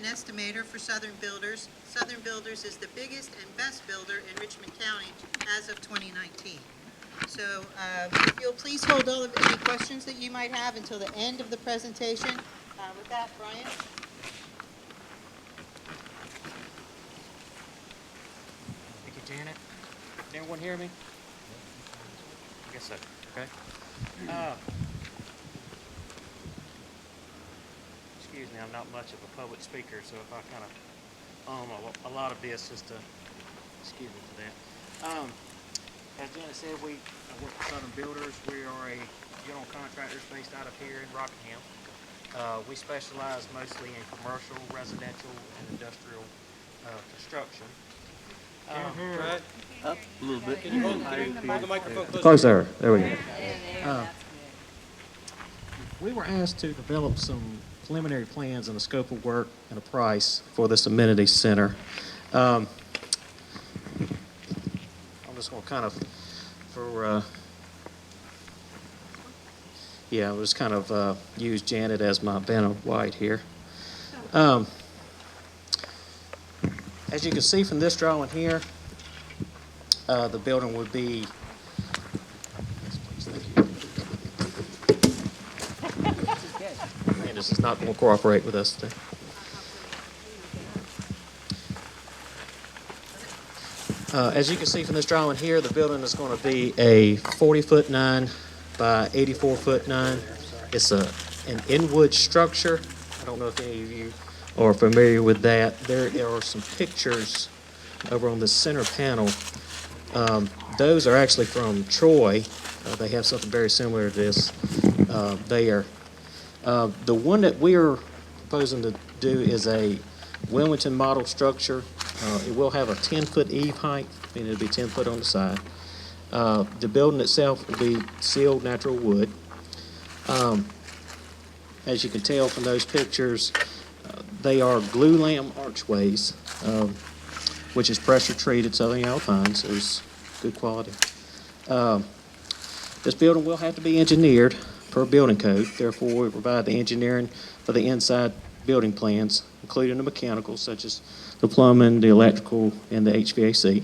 an estimator for Southern Builders. Southern Builders is the biggest and best builder in Richmond County as of 2019. So if you'll please hold all of any questions that you might have until the end of the presentation. With that, Brian. Thank you, Janet. Can everyone hear me? I guess so. Okay. Excuse me, I'm not much of a public speaker, so if I kind of a lot of this, just to excuse me for that. As Janet said, we work for Southern Builders. We are a general contractors based out of here in Rockingham. We specialize mostly in commercial, residential, and industrial construction. Right. Up a little bit. Can you hold the microphone closer? Closer. There we go. We were asked to develop some preliminary plans and a scope of work and a price for this amenity center. I'm just going to kind of, I'll just kind of use Janet as my Vanna White here. As you can see from this drawing here, the building would be, man, this is not going to cooperate with us today. As you can see from this drawing here, the building is going to be a 40'9" by 84'9". It's an in-wood structure. I don't know if any of you are familiar with that. There are some pictures over on the center panel. Those are actually from Troy. They have something very similar to this there. The one that we are proposing to do is a Wilmington model structure. It will have a 10-foot eave height, meaning it'll be 10 foot on the side. The building itself will be sealed natural wood. As you can tell from those pictures, they are glue lamp archways, which is pressure treated Southern Yellow Pine, so it's good quality. This building will have to be engineered per building code. Therefore, we provide the engineering for the inside building plans, including the mechanical, such as the plumbing, the electrical, and the HVAC.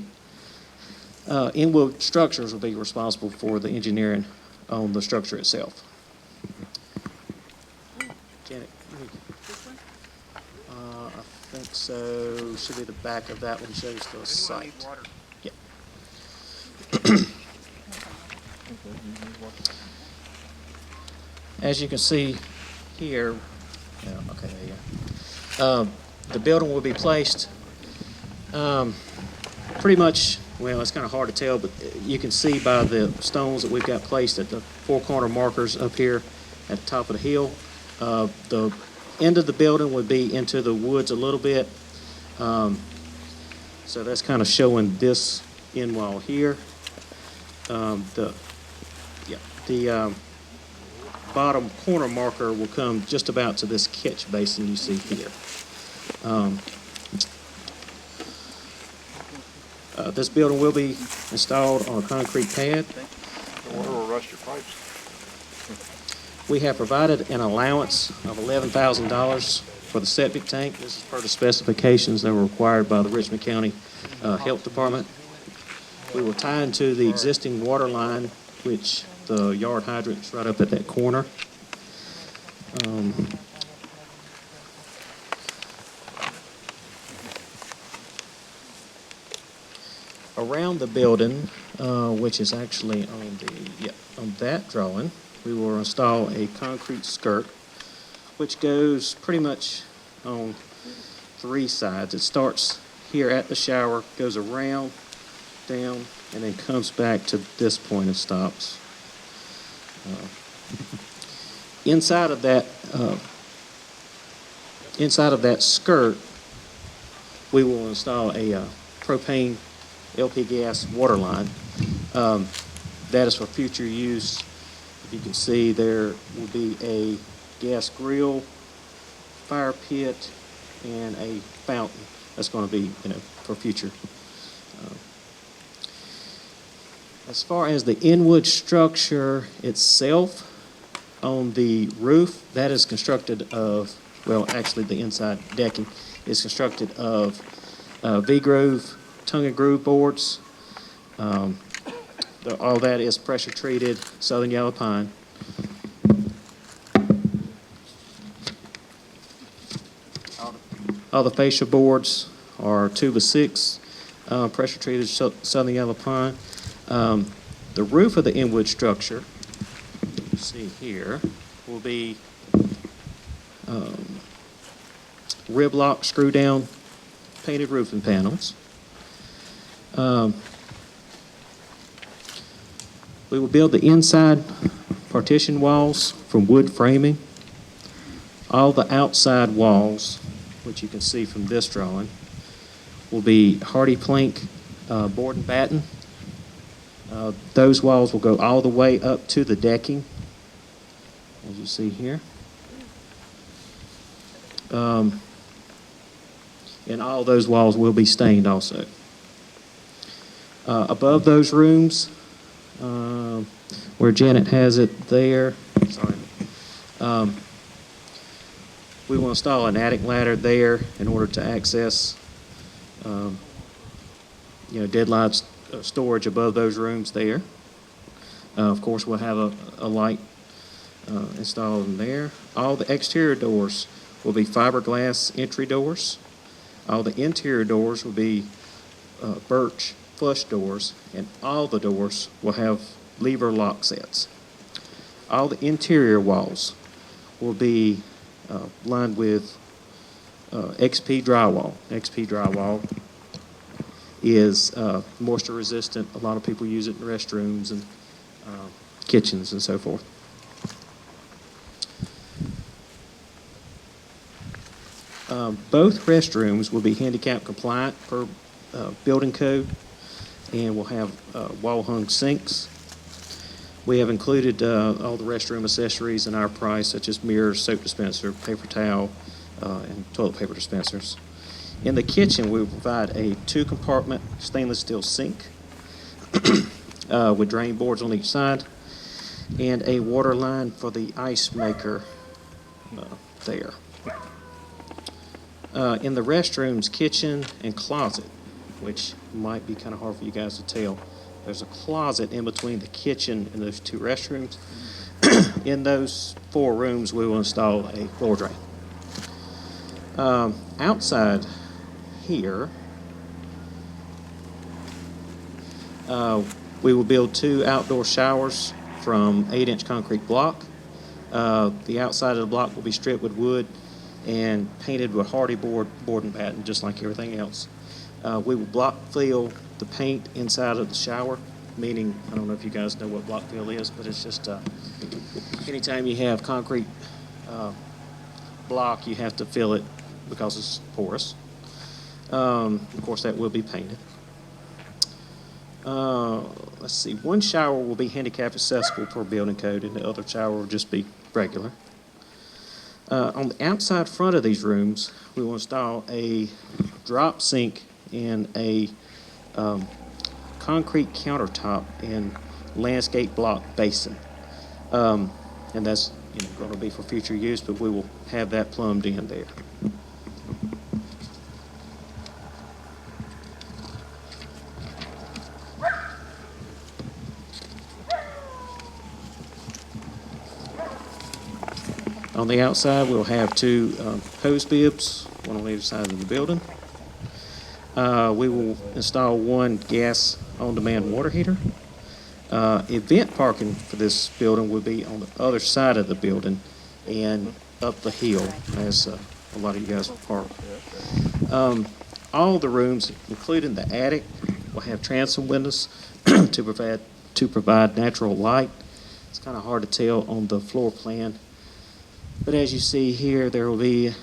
In-wood structures will be responsible for the engineering on the structure itself. Janet, I think so. Should be the back of that one, shows the site. Yeah. As you can see here, okay, there you go. The building will be placed pretty much, well, it's kind of hard to tell, but you can see by the stones that we've got placed at the four corner markers up here at the top of the hill. The end of the building would be into the woods a little bit. So that's kind of showing this end wall here. The bottom corner marker will come just about to this catch basin you see here. This building will be installed on a concrete pad. Water will rust your pipes. We have provided an allowance of $11,000 for the septic tank. This is per the specifications that were required by the Richmond County Health Department. We will tie into the existing water line, which the yard hydrant is right up at that corner. Around the building, which is actually on that drawing, we will install a concrete skirt, which goes pretty much on three sides. It starts here at the shower, goes around, down, and then comes back to this point and stops. Inside of that skirt, we will install a propane LP gas water line. That is for future use. If you can see, there will be a gas grill, fire pit, and a fountain. That's going to be, for future. As far as the in-wood structure itself, on the roof, that is constructed of, well, actually the inside decking is constructed of V-groove, tongue and groove boards. All that is pressure treated southern yellow pine. All the fascia boards are 2x6 pressure treated southern yellow pine. The roof of the Inwood structure, you see here, will be rib lock, screw down, painted roofing panels. We will build the inside partition walls from wood framing. All the outside walls, which you can see from this drawing, will be hardy plank board and batten. Those walls will go all the way up to the decking, as you see here. And all those walls will be stained also. Above those rooms, where Janet has it there, sorry, we will install an attic ladder there in order to access, deadlight storage above those rooms there. Of course, we'll have a light installed in there. All the exterior doors will be fiberglass entry doors. All the interior doors will be birch flush doors, and all the doors will have lever lock sets. All the interior walls will be lined with XP drywall. XP drywall is moisture resistant. A lot of people use it in restrooms and kitchens and so forth. Both restrooms will be handicap compliant per building code, and will have wall-hung sinks. We have included all the restroom accessories in our price, such as mirrors, soap dispenser, paper towel, and toilet paper dispensers. In the kitchen, we will provide a 2-compartment stainless steel sink with drain boards on each side, and a water line for the ice maker there. In the restrooms, kitchen, and closet, which might be kind of hard for you guys to tell, there's a closet in between the kitchen and those 2 restrooms. In those 4 rooms, we will install a floor drain. Outside here, we will build 2 outdoor showers from 8-inch concrete block. The outside of the block will be stripped with wood and painted with hardy board and batten, just like everything else. We will block fill the paint inside of the shower, meaning, I don't know if you guys know what block fill is, but it's just anytime you have concrete block, you have to fill it because it's porous. Of course, that will be painted. Let's see, 1 shower will be handicap accessible per building code, and the other shower will just be regular. On the outside front of these rooms, we will install a drop sink and a concrete countertop and landscape block basin. And that's going to be for future use, but we will have that plumbed in there. On the outside, we'll have 2 hose bibs, one on either side of the building. We will install 1 gas on-demand water heater. Event parking for this building will be on the other side of the building and up the hill, as a lot of you guys will park. All the rooms, including the attic, will have transom windows to provide natural light. It's kind of hard to tell on the floor plan, but as you see here, there will be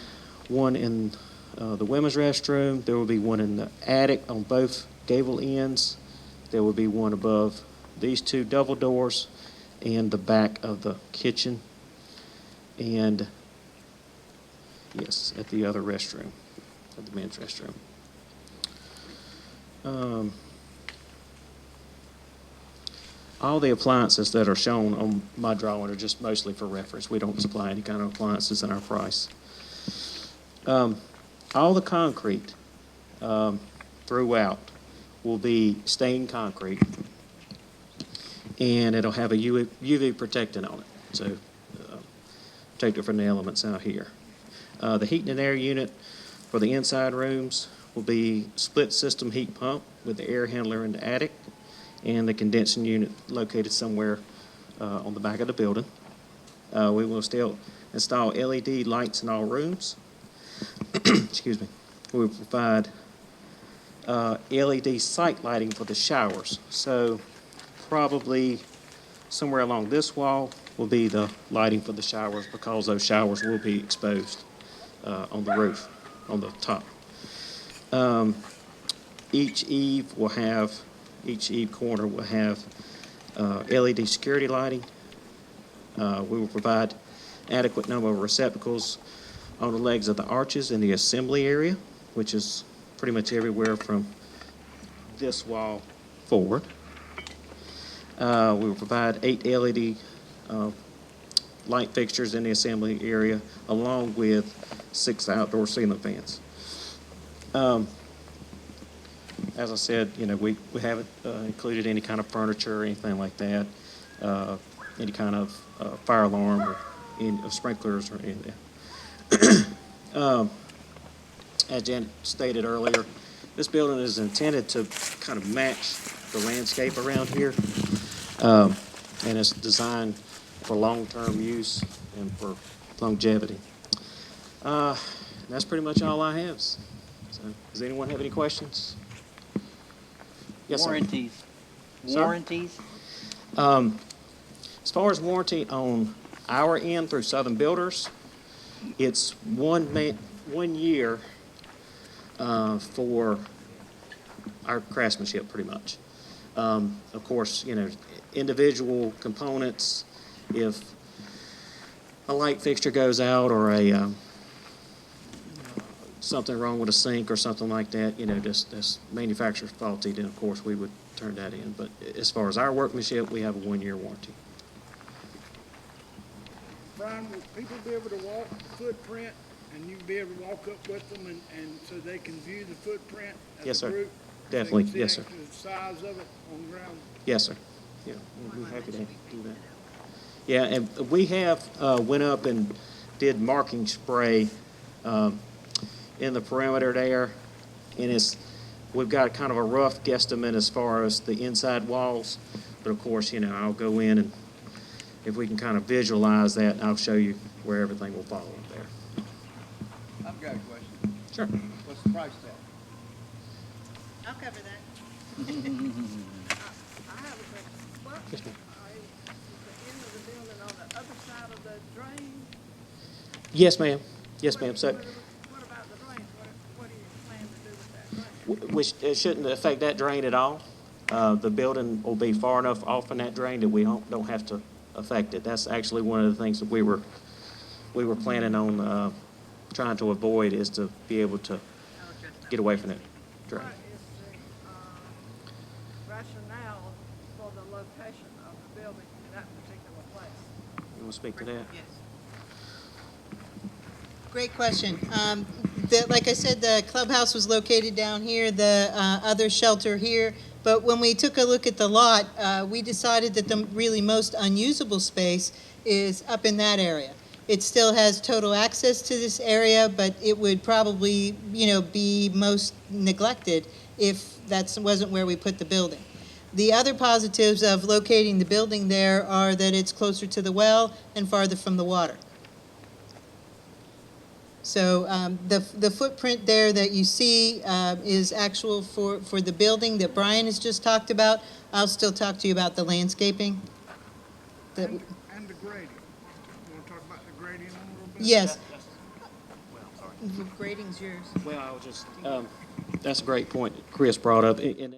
1 in the women's restroom. There will be 1 in the attic on both gable ends. There will be 1 above these 2 double doors and the back of the kitchen. And yes, at the other restroom, at the men's restroom. All the appliances that are shown on my drawing are just mostly for reference. We don't supply any kind of appliances in our price. all the concrete throughout will be stained concrete, and it'll have a UV protectant on it, so protect it from the elements out here. The heating and air unit for the inside rooms will be split system heat pump with the air handler in the attic and the condensing unit located somewhere on the back of the building. We will still install LED lights in all rooms. Excuse me. We will provide LED site lighting for the showers. So probably somewhere along this wall will be the lighting for the showers, because those showers will be exposed on the roof, on the top. Each eave corner will have LED security lighting. We will provide adequate number of receptacles on the legs of the arches in the assembly area, which is pretty much everywhere from this wall forward. We will provide 8 LED light fixtures in the assembly area, along with 6 outdoor ceiling fans. As I said, we haven't included any kind of furniture or anything like that, any kind of fire alarm or any sprinklers or anything. As Jan stated earlier, this building is intended to kind of match the landscape around here, and it's designed for long-term use and for longevity. That's pretty much all I have. So, does anyone have any questions? Yes, sir. Warranties. Sir? Warranties? As far as warranty on our end through Southern Builders, it's 1 year for our craftsmanship, pretty much. Of course, individual components, if a light fixture goes out or a something wrong with a sink or something like that, this manufacturer's faulty, then of course we would turn that in. But as far as our workmanship, we have a 1-year warranty. Brian, will people be able to walk the footprint, and you be able to walk up with them, and so they can view the footprint as Yes, a sir. group? Definitely. They can see Yes, sir. actually the size of it on the ground? Yes, sir. Yeah, we're happy to do that. Yeah, and we have went up and did marking spray in the perimeter there, and we've got kind of a rough guesstimate as far as the inside walls, but of course, I'll go in, and if we can kind of visualize that, I'll show you where everything will fall up there. I've got a question. Sure. What's the price tag? I'll cover that. I have a question. What Yes, ma'am. is the end of the building on the other side of the drain? Yes, ma'am. Yes, ma'am. So, What about the drain? What do you plan to do with that drain? which it shouldn't affect that drain at all. The building will be far enough off in that drain that we don't have to affect it. That's actually one of the things that we were planning on trying to avoid, is to be able to get away from that drain. What is the rationale for the location of the building in that particular place? You want to speak to that? Yes. Great question. Like I said, the clubhouse was located down here, the other shelter here. But when we took a look at the lot, we decided that the really most unusable space is up in that area. It still has total access to this area, but it would probably, be most neglected if that wasn't where we put the building. The other positives of locating the building there are that it's closer to the well and farther from the water. So the footprint there that you see is actual for the building that Brian has just talked about. I'll still talk to you about the landscaping. And the grading. You want to talk about the grading a little bit? Yes. Grading's yours. Well, that's a great point Chris brought up. And